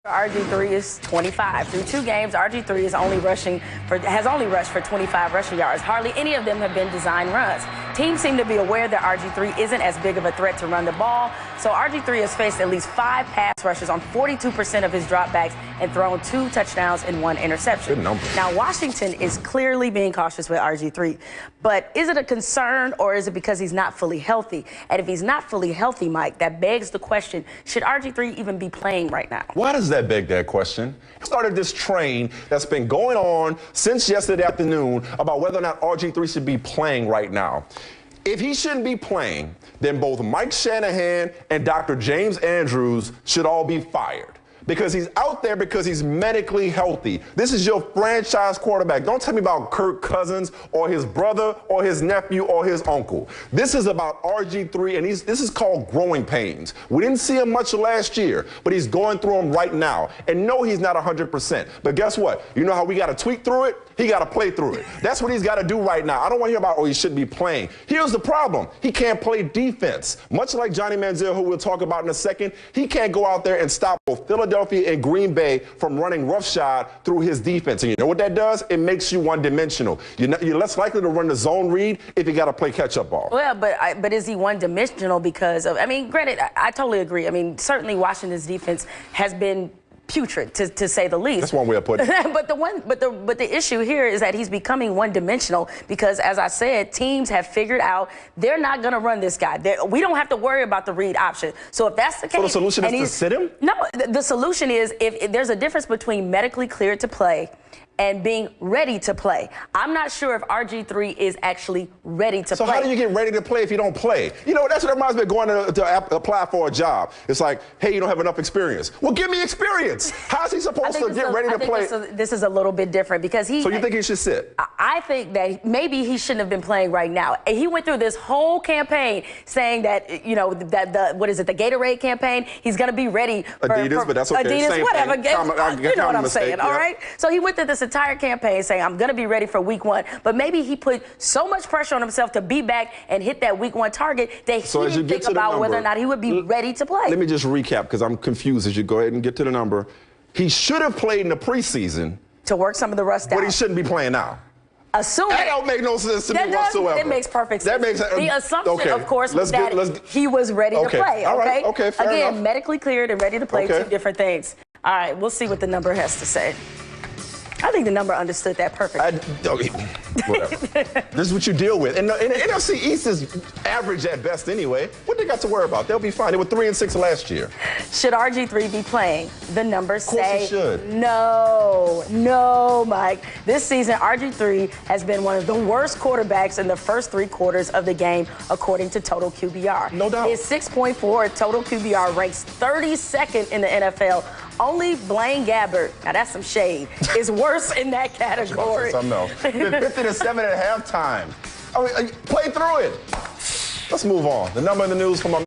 RG3 is 25. Through 2 games, RG3 has only rushed for 25 rushing yards. Hardly any of them have been design runs. Teams seem to be aware that RG3 isn't as big of a threat to run the ball, so RG3 has faced at least 5 pass rushes on 42% of his dropbacks and thrown 2 touchdowns and 1 interception. Good number. Now, Washington is clearly being cautious with RG3, but is it a concern or is it because he's not fully healthy? And if he's not fully healthy, Mike, that begs the question, should RG3 even be playing right now? Why does that beg that question? He started this train that's been going on since yesterday afternoon about whether or not RG3 should be playing right now. If he shouldn't be playing, then both Mike Shanahan and Dr. James Andrews should all be fired. Because he's out there because he's medically healthy. This is your franchise quarterback. Don't tell me about Kirk Cousins or his brother or his nephew or his uncle. This is about RG3, and this is called growing pains. We didn't see him much last year, but he's going through them right now. And no, he's not 100%. But guess what? You know how we got to tweak through it? He got to play through it. That's what he's got to do right now. I don't want to hear about, oh, he shouldn't be playing. Here's the problem. He can't play defense. Much like Johnny Manziel, who we'll talk about in a second, he can't go out there and stop both Philadelphia and Green Bay from running roughshod through his defense. And you know what that does? It makes you one-dimensional. You're less likely to run the zone read if you got to play catch-up ball. Well, but is he one-dimensional because of, I mean, granted, I totally agree. I mean, certainly Washington's defense has been putrid, to say the least. That's one way of putting it. but the issue here is that he's becoming one-dimensional because, as I said, teams have figured out they're not going to run this guy. We don't have to worry about the read option. So if that's the case, so the solution is to sit him? No, the solution is if there's a difference between medically cleared to play and being ready to play. I'm not sure if RG3 is actually ready to play. So how do you get ready to play if you don't play? You know, that's what reminds me of going to apply for a job. It's like, hey, you don't have enough experience. Well, give me experience. How is he supposed to get ready to play? This is a little bit different because he... So you think he should sit? I think that maybe he shouldn't have been playing right now. And he went through this whole campaign saying that, you know, that what is it, the Gatorade campaign? He's going to be ready for... Adidas, but that's okay. Adidas, same whatever. Thing. You know what I'm mistake, saying, all right? So he went through this entire campaign saying, I'm going to be ready for week 1, but maybe he put so much pressure on himself to be back and hit that week 1 target that he didn't think about whether or not he would be ready to play. Let me just recap because I'm confused as you go ahead and get to the number. He should have played in the preseason to work some of the rust out. But he shouldn't be playing now. Assuming, that don't make no sense to me whatsoever. That makes perfect sense. That makes the assumption, of course, was that he was ready to play. All right. Okay. Okay. Fair Again, enough. medically cleared and ready to play, 2 different things. All right. We'll see what the number has to say. I think the number understood that perfectly. Whatever. This is what you deal with. And the NFC East is average at best anyway. What they got to worry about? They'll be fine. They were 3-6 last year. Should RG3 be playing? The numbers say... Of course he should. No, Mike. This season, RG3 has been one of the worst quarterbacks in the first 3 quarters of the game, according to Total QBR. No doubt. His 6.4 Total QBR ranks 32nd in the NFL. Only Blaine Gabbert, now that's some shade, is worse in that category. Something else. 50-7 at halftime. I mean, play through it. Let's move on. The number in the news from